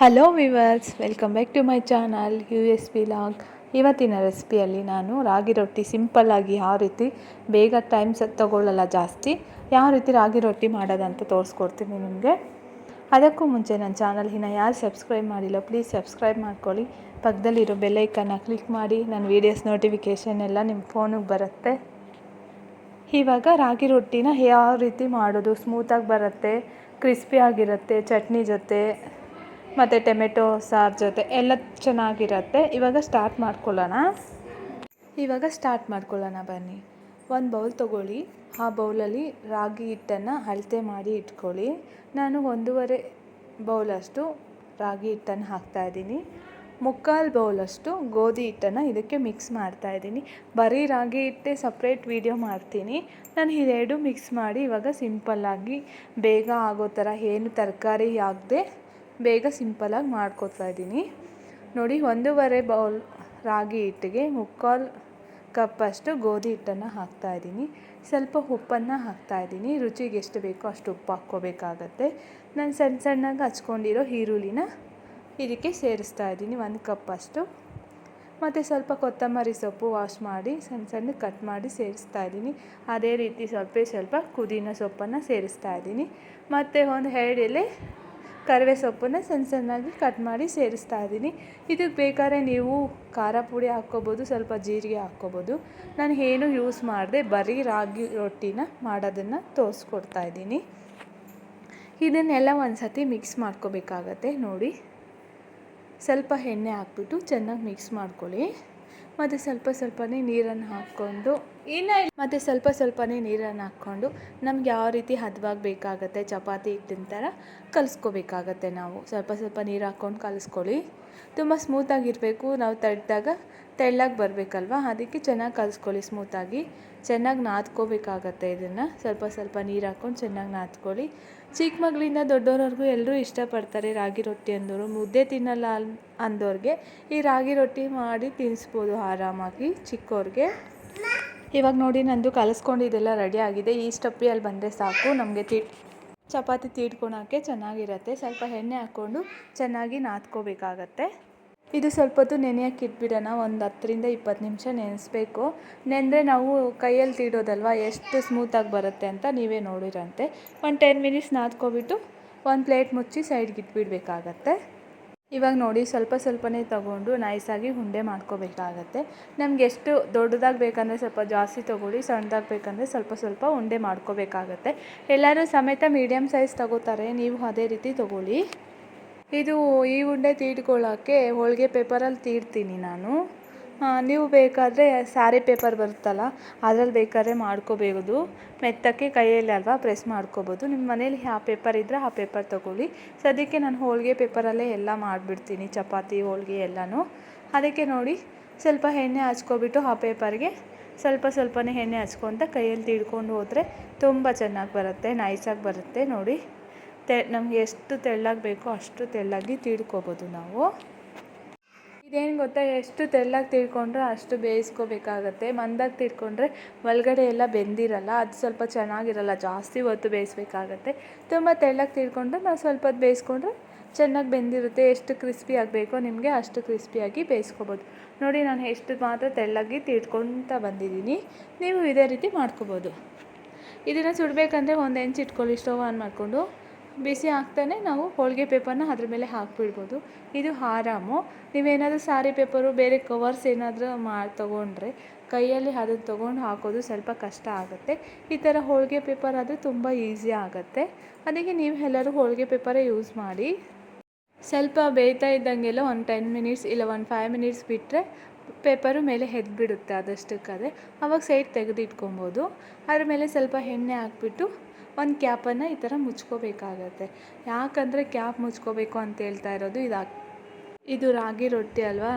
Hello viewers, welcome back to my channel USP log. ಇವತ್ತಿನ ರೆಸಿಪಿಯಲ್ಲಿ ನಾನು ರಾಗಿ ರೊಟ್ಟಿ ಸಿಂಪಲ್ಲಾಗಿ ಯಾವ ರೀತಿ ಬೇಗ ಟೈಮ್ ತಗೊಳ್ಳಲ್ಲ ಜಾಸ್ತಿ, ಯಾವ ರೀತಿ ರಾಗಿ ರೊಟ್ಟಿ ಮಾಡೋದಂತ ತೋರಿಸ್ಕೊಡ್ತೀನಿ ನಿಮಗೆ. ಅದಕ್ಕೂ ಮುಂಚೆ ನನ್ನ ಚಾನಲ್ ಇನ್ನು ಯಾರು ಸಬ್ಸ್ಕ್ರೈಬ್ ಮಾಡಿಲ್ಲ ಪ್ಲೀಸ್ ಸಬ್ಸ್ಕ್ರೈಬ್ ಮಾಡ್ಕೊಳ್ಳಿ. ಪಕ್ಕದಲ್ಲಿರೋ ಬೆಲ್ಲೈಕನ್ನ ಕ್ಲಿಕ್ ಮಾಡಿ ನನ್ನ ವೀಡಿಯೋಸ್ ನೋಟಿಫಿಕೇಷನ್ ಎಲ್ಲ ನಿಮ್ಮ ಫೋನಿಗೆ ಬರುತ್ತೆ. ಇವಾಗ ರಾಗಿ ರೊಟ್ಟಿನ ಯಾವ ರೀತಿ ಮಾಡೋದು, ಸ್ಮೂತಾಗಿ ಬರುತ್ತೆ, ಕ್ರಿಸ್ಪಿಯಾಗಿರುತ್ತೆ, ಚಟ್ನಿ ಜೊತೆ ಮತ್ತು ಟೊಮೆಟೊ ಸಾರು ಜೊತೆ ಎಲ್ಲ ಚೆನ್ನಾಗಿರುತ್ತೆ. ಇವಾಗ ಸ್ಟಾರ್ಟ್ ಮಾಡ್ಕೊಳ್ಳೋಣ ಬನ್ನಿ. ಒಂದು ಬೌಲ್ ತೊಗೊಳ್ಳಿ. ಆ ಬೌಲಲ್ಲಿ ರಾಗಿ ಹಿಟ್ಟನ್ನು ಅಳತೆ ಮಾಡಿ ಇಟ್ಕೊಳ್ಳಿ. ನಾನು 1.5 ಬೌಲಷ್ಟು ರಾಗಿ ಹಿಟ್ಟನ್ನು ಹಾಕ್ತಾಯಿದ್ದೀನಿ. 3/4 ಬೌಲಷ್ಟು ಗೋಧಿ ಹಿಟ್ಟನ್ನು ಇದಕ್ಕೆ ಮಿಕ್ಸ್ ಮಾಡ್ತಾಯಿದ್ದೀನಿ. ಬರೀ ರಾಗಿ ಹಿಟ್ಟೆ ಸಪ್ರೇಟ್ ವೀಡಿಯೋ ಮಾಡ್ತೀನಿ. ನಾನು ಇವೆರಡು ಮಿಕ್ಸ್ ಮಾಡಿ ಇವಾಗ ಸಿಂಪಲ್ಲಾಗಿ ಬೇಗ ಆಗೋ ಥರ ಏನು ತರಕಾರಿ ಹಾಕದೆ ಬೇಗ ಸಿಂಪಲ್ಲಾಗಿ ಮಾಡ್ಕೊತಾ ಇದ್ದೀನಿ. ನೋಡಿ, 1.5 ಬೌಲ್ ರಾಗಿ ಹಿಟ್ಟಿಗೆ 3/4 ಕಪ್ಪಷ್ಟು ಗೋಧಿ ಹಿಟ್ಟನ್ನು ಹಾಕ್ತಾಯಿದ್ದೀನಿ. ಸ್ವಲ್ಪ ಉಪ್ಪನ್ನು ಹಾಕ್ತಾಯಿದ್ದೀನಿ. ರುಚಿಗೆ ಎಷ್ಟು ಬೇಕೋ ಅಷ್ಟು ಉಪ್ಪು ಹಾಕ್ಕೋಬೇಕಾಗತ್ತೆ. ನಾನು ಸಣ್ಣಗೆ ಹಚ್ಕೊಂಡಿರೋ ಈರುಳ್ಳಿನ ಇದಕ್ಕೆ ಸೇರಿಸ್ತಾ ಇದ್ದೀನಿ, 1 ಕಪ್ಪಷ್ಟು. ಮತ್ತು ಸ್ವಲ್ಪ ಕೊತ್ತಂಬರಿ ಸೊಪ್ಪು ವಾಶ್ ಮಾಡಿ ಸಣ್ಣ ಕಟ್ ಮಾಡಿ ಸೇರಿಸ್ತಾ ಇದ್ದೀನಿ. ಅದೇ ರೀತಿ ಸ್ವಲ್ಪ ಪುದೀನ ಸೊಪ್ಪನ್ನು ಸೇರಿಸ್ತಾ ಇದ್ದೀನಿ. ಮತ್ತು ಒಂದು 2 ಎಲೆ ಕರಿವೆ ಸೊಪ್ಪನ್ನು ಸಣ್ಣಗೆ ಕಟ್ ಮಾಡಿ ಸೇರಿಸ್ತಾ ಇದ್ದೀನಿ. ಇದಕ್ಕೆ ಬೇಕಾದ್ರೆ ನೀವು ಖಾರ ಪುಡಿ ಹಾಕ್ಕೋಬೋದು, ಸ್ವಲ್ಪ ಜೀರಿಗೆ ಹಾಕ್ಕೋಬೋದು. ನಾನು ಏನು ಯೂಸ್ ಮಾಡದೆ ಬರೀ ರಾಗಿ ರೊಟ್ಟಿನ ಮಾಡೋದನ್ನು ತೋರಿಸ್ಕೊಡ್ತಾ ಇದ್ದೀನಿ. ಇದನ್ನೆಲ್ಲ ಒಂದು ಸತಿ ಮಿಕ್ಸ್ ಮಾಡ್ಕೋಬೇಕಾಗತ್ತೆ. ನೋಡಿ, ಸ್ವಲ್ಪ ಎಣ್ಣೆ ಹಾಕ್ಬಿಟ್ಟು ಚೆನ್ನಾಗಿ ಮಿಕ್ಸ್ ಮಾಡ್ಕೊಳ್ಳಿ. ಮತ್ತು ಸ್ವಲ್ಪನೇ ನೀರನ್ನು ಹಾಕ್ಕೊಂಡು ನಮ್ಗೆ ಯಾವ ರೀತಿ ಹದವಾಗಿ ಬೇಕಾಗುತ್ತೆ, ಚಪಾತಿ ಹಿಟ್ಟಿನ ಥರ ಕಲಿಸ್ಕೋಬೇಕಾಗತ್ತೆ. ನಾವು ಸ್ವಲ್ಪ ನೀರು ಹಾಕ್ಕೊಂಡು ಕಲಿಸ್ಕೊಳ್ಳಿ. ತುಂಬ ಸ್ಮೂತಾಗಿರಬೇಕು. ನಾವು ತಟ್ಟಿದಾಗ ತೆಳ್ಳಗೆ ಬರಬೇಕಲ್ವ, ಅದಕ್ಕೆ ಚೆನ್ನಾಗಿ ಕಲಿಸ್ಕೊಳ್ಳಿ. ಸ್ಮೂತಾಗಿ ಚೆನ್ನಾಗಿ ನಾದ್ಕೋಬೇಕಾಗತ್ತೆ. ಇದನ್ನು ಸ್ವಲ್ಪ ನೀರು ಹಾಕ್ಕೊಂಡು ಚೆನ್ನಾಗಿ ನಾದ್ಕೊಳ್ಳಿ. ಚಿಕ್ಕ ಮಗಳಿಂದ ದೊಡ್ಡೋರವರೆಗೂ ಎಲ್ಲರೂ ಇಷ್ಟಪಡ್ತಾರೆ ರಾಗಿ ರೊಟ್ಟಿ ಅಂದವರು. ಮುದ್ದೆ ತಿನ್ನಲ್ಲ ಅಂದವ್ರಿಗೆ ಈ ರಾಗಿ ರೊಟ್ಟಿ ಮಾಡಿ ತಿನ್ನಿಸ್ಬೋದು ಆರಾಮಾಗಿ ಚಿಕ್ಕವ್ರಿಗೆ. ಇವಾಗ ನೋಡಿ, ನಂದು ಕಲಿಸ್ಕೊಂಡಿದ್ದೆಲ್ಲ ರೆಡಿ ಆಗಿದೆ. ಈ ಸ್ಟೆಪ್ಪಿಯಲ್ಲಿ ಬಂದರೆ ಸಾಕು, ನಮಗೆ ಚಪಾತಿ ತೀಡ್ಕೊಳಕ್ಕೆ ಚೆನ್ನಾಗಿರುತ್ತೆ. ಸ್ವಲ್ಪ ಎಣ್ಣೆ ಹಾಕ್ಕೊಂಡು ಚೆನ್ನಾಗಿ ನಾದ್ಕೋಬೇಕಾಗತ್ತೆ. ಇದು ಸ್ವಲ್ಪ ಹೊತ್ತು ನೆನೆಯೋಕ್ಕೆ ಇಟ್ಬಿಡೋಣ. ಒಂದು 10-20 ನಿಮಿಷ ನೆನೆಸ್ಬೇಕು. ನೆಂದರೆ ನಾವು ಕೈಯಲ್ಲಿ ತೀಡೋದಲ್ವ, ಎಷ್ಟು ಸ್ಮೂತಾಗಿ ಬರುತ್ತೆ ಅಂತ ನೀವೇ ನೋಡಿರಂತೆ. ಒಂದು 10 ಮಿನಿಟ್ಸ್ ನಾದ್ಕೊಬಿಟ್ಟು ಒಂದು ಪ್ಲೇಟ್ ಮುಚ್ಚಿ ಸೈಡ್ಗೆ ಇಟ್ಬಿಡಬೇಕಾಗತ್ತೆ. ಇವಾಗ ನೋಡಿ, ಸ್ವಲ್ಪನೇ ತೊಗೊಂಡು ನೈಸಾಗಿ ಉಂಡೆ ಮಾಡ್ಕೋಬೇಕಾಗತ್ತೆ. ನಮ್ಗೆ ಎಷ್ಟು ದೊಡ್ಡದಾಗಿ ಬೇಕಂದರೆ ಸ್ವಲ್ಪ ಜಾಸ್ತಿ ತೊಗೊಳ್ಳಿ, ಸಣ್ಣದಾಗಿ ಬೇಕಂದರೆ ಸ್ವಲ್ಪ ಉಂಡೆ ಮಾಡ್ಕೋಬೇಕಾಗತ್ತೆ. ಎಲ್ಲರೂ ಸಮೇತ ಮೀಡಿಯಮ್ ಸೈಜ್ ತೊಗೋತಾರೆ, ನೀವು ಅದೇ ರೀತಿ ತೊಗೊಳ್ಳಿ. ಈ ಉಂಡೆ ತೀಡ್ಕೊಳ್ಳೋಕ್ಕೆ ಹೋಳಿಗೆ ಪೇಪರಲ್ಲಿ ತೀಡ್ತೀನಿ ನಾನು. ನೀವು ಬೇಕಾದರೆ ಸ್ಯಾರಿ ಪೇಪರ್ ಬರುತ್ತಲ್ಲ, ಅದರಲ್ಲಿ ಬೇಕಾದ್ರೆ ಮಾಡ್ಕೋಬೋದು. ಮೆತ್ತಕ್ಕೆ ಕೈಯಲ್ಲಿ ಅಲ್ವಾ ಪ್ರೆಸ್ ಮಾಡ್ಕೋಬೋದು. ನಿಮ್ಮ ಮನೇಲಿ ಯಾವ ಪೇಪರ್ ಇದ್ದರೆ ಆ ಪೇಪರ್ ತೊಗೊಳ್ಳಿ. ಸದ್ಯಕ್ಕೆ ನಾನು ಹೋಳಿಗೆ ಪೇಪರಲ್ಲೇ ಎಲ್ಲ ಮಾಡಿಬಿಡ್ತೀನಿ, ಚಪಾತಿ ಹೋಳಿಗೆ ಎಲ್ಲನೂ. ಅದಕ್ಕೆ ನೋಡಿ, ಸ್ವಲ್ಪ ಎಣ್ಣೆ ಹಚ್ಕೊಬಿಟ್ಟು ಆ ಪೇಪರ್ಗೆ ಸ್ವಲ್ಪನೇ ಎಣ್ಣೆ ಹಚ್ಕೊತ ಕೈಯಲ್ಲಿ ತೀಡ್ಕೊಂಡು ಹೋದರೆ ತುಂಬ ಚೆನ್ನಾಗಿ ಬರುತ್ತೆ, ನೈಸಾಗಿ ಬರುತ್ತೆ. ನೋಡಿ, ನಮಗೆ ಎಷ್ಟು ತೆಳ್ಳಗೆ ಬೇಕೋ ಅಷ್ಟು ತೆಳ್ಳಗೆ ತೀಡ್ಕೋಬೋದು ನಾವು. ಇದೇನು ಗೊತ್ತಾ, ಎಷ್ಟು ತೆಳ್ಳಗೆ ತೀಡ್ಕೊಂಡ್ರೆ ಅಷ್ಟು ಬೇಯಿಸ್ಕೋಬೇಕಾಗತ್ತೆ. ಮಂದಾಗಿ ತೀಡ್ಕೊಂಡ್ರೆ ಒಳಗಡೆ ಎಲ್ಲ ಬೆಂದಿರಲ್ಲ, ಅದು ಸ್ವಲ್ಪ ಚೆನ್ನಾಗಿರಲ್ಲ, ಜಾಸ್ತಿ ಹೊತ್ತು ಬೇಯಿಸ್ಬೇಕಾಗತ್ತೆ. ತುಂಬ ತೆಳ್ಳಗೆ ತೀಡ್ಕೊಂಡ್ರೆ ನಾವು ಸ್ವಲ್ಪ ಹೊತ್ತು ಬೇಯಿಸ್ಕೊಂಡ್ರೆ ಚೆನ್ನಾಗಿ ಬೆಂದಿರುತ್ತೆ. ಎಷ್ಟು ಕ್ರಿಸ್ಪಿ ಆಗಬೇಕೋ ನಿಮಗೆ ಅಷ್ಟು ಕ್ರಿಸ್ಪಿಯಾಗಿ ಬೇಯಿಸ್ಕೋಬೋದು. ನೋಡಿ, ನಾನು ಎಷ್ಟು ಮಾತ್ರ ತೆಳ್ಳಗೆ ತೀಡ್ಕೊಳ್ತಾ ಬಂದಿದ್ದೀನಿ. ನೀವು ಇದೇ ರೀತಿ ಮಾಡ್ಕೋಬೋದು. ಇದನ್ನು ಸುಡಬೇಕಂದ್ರೆ ಒಂದು ಹೆಂಚು ಇಟ್ಕೊಳ್ಳಿ. ಸ್ಟವ್ ಆನ್ ಮಾಡಿಕೊಂಡು ಬಿಸಿ ಆಗ್ತಾನೆ ನಾವು ಹೋಳಿಗೆ ಪೇಪರ್ನ ಅದ್ರ ಮೇಲೆ ಹಾಕ್ಬಿಡ್ಬೋದು. ಇದು ಆರಾಮು. ನೀವೇನಾದರೂ ಸಾರಿ ಪೇಪರು ಬೇರೆ ಕವರ್ಸ್ ಏನಾದರೂ ತೊಗೊಂಡ್ರೆ ಕೈಯಲ್ಲಿ ಅದನ್ನು ತೊಗೊಂಡು ಹಾಕೋದು ಸ್ವಲ್ಪ ಕಷ್ಟ ಆಗುತ್ತೆ. ಈ ಥರ ಹೋಳಿಗೆ ಪೇಪರ್ ಆದರೆ ತುಂಬ ಈಸಿ ಆಗುತ್ತೆ. ಅದಕ್ಕೆ ನೀವು ಎಲ್ಲರೂ ಹೋಳಿಗೆ ಪೇಪರೇ ಯೂಸ್ ಮಾಡಿ. ಸ್ವಲ್ಪ ಬೇಯ್ತಾ ಇದ್ದಂಗೆಲ್ಲ ಒಂದು 10 ಮಿನಿಟ್ಸ್ ಇಲ್ಲ ಒಂದು 5 ಮಿನಿಟ್ಸ್ ಬಿಟ್ಟರೆ ಪೇಪರು ಮೇಲೆ ಎದ್ಬಿಡುತ್ತೆ ಅದಷ್ಟಕ್ಕದೇ. ಆವಾಗ ಸೈಡ್ ತೆಗೆದು ಇಟ್ಕೊಬೋದು. ಅದ್ರ ಮೇಲೆ ಸ್ವಲ್ಪ ಎಣ್ಣೆ ಹಾಕ್ಬಿಟ್ಟು ಒಂದು ಕ್ಯಾಪನ್ನು ಈ ಥರ ಮುಚ್ಕೋಬೇಕಾಗತ್ತೆ. ಯಾಕಂದರೆ ಕ್ಯಾಪ್ ಮುಚ್ಕೋಬೇಕು ಅಂತ ಹೇಳ್ತಾ ಇರೋದು, ಇದು ರಾಗಿ ರೊಟ್ಟಿ ಅಲ್ವಾ,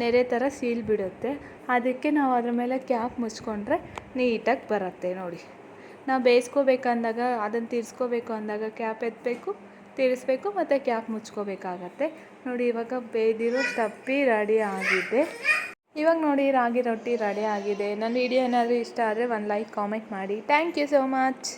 ನೆರೆ ಥರ ಸೀಲ್ ಬಿಡುತ್ತೆ. ಅದಕ್ಕೆ ನಾವು ಅದ್ರ ಮೇಲೆ ಕ್ಯಾಪ್ ಮುಚ್ಕೊಂಡ್ರೆ ನೀಟಾಗಿ ಬರುತ್ತೆ. ನೋಡಿ, ನಾವು ಬೇಯಿಸ್ಕೋಬೇಕಂದಾಗ, ಅದನ್ನು ತಿರ್ಸ್ಕೋಬೇಕು ಅಂದಾಗ ಕ್ಯಾಪ್ ಎತ್ತಬೇಕು, ತಿರ್ಸ್ಬೇಕು ಮತ್ತು ಕ್ಯಾಪ್ ಮುಚ್ಕೋಬೇಕಾಗತ್ತೆ. ನೋಡಿ, ಇವಾಗ ಬೇಯ್ದಿರೋ ಸ್ಟಪ್ಪಿ ರೆಡಿ ಆಗಿದೆ. ಇವಾಗ ನೋಡಿ, ರಾಗಿ ರೊಟ್ಟಿ ರೆಡಿ ಆಗಿದೆ. ನನ್ನ ವಿಡಿಯೋ ಏನಾದರೂ ಇಷ್ಟ ಆದರೆ ಒಂದು ಲೈಕ್ ಕಾಮೆಂಟ್ ಮಾಡಿ. Thank you so much.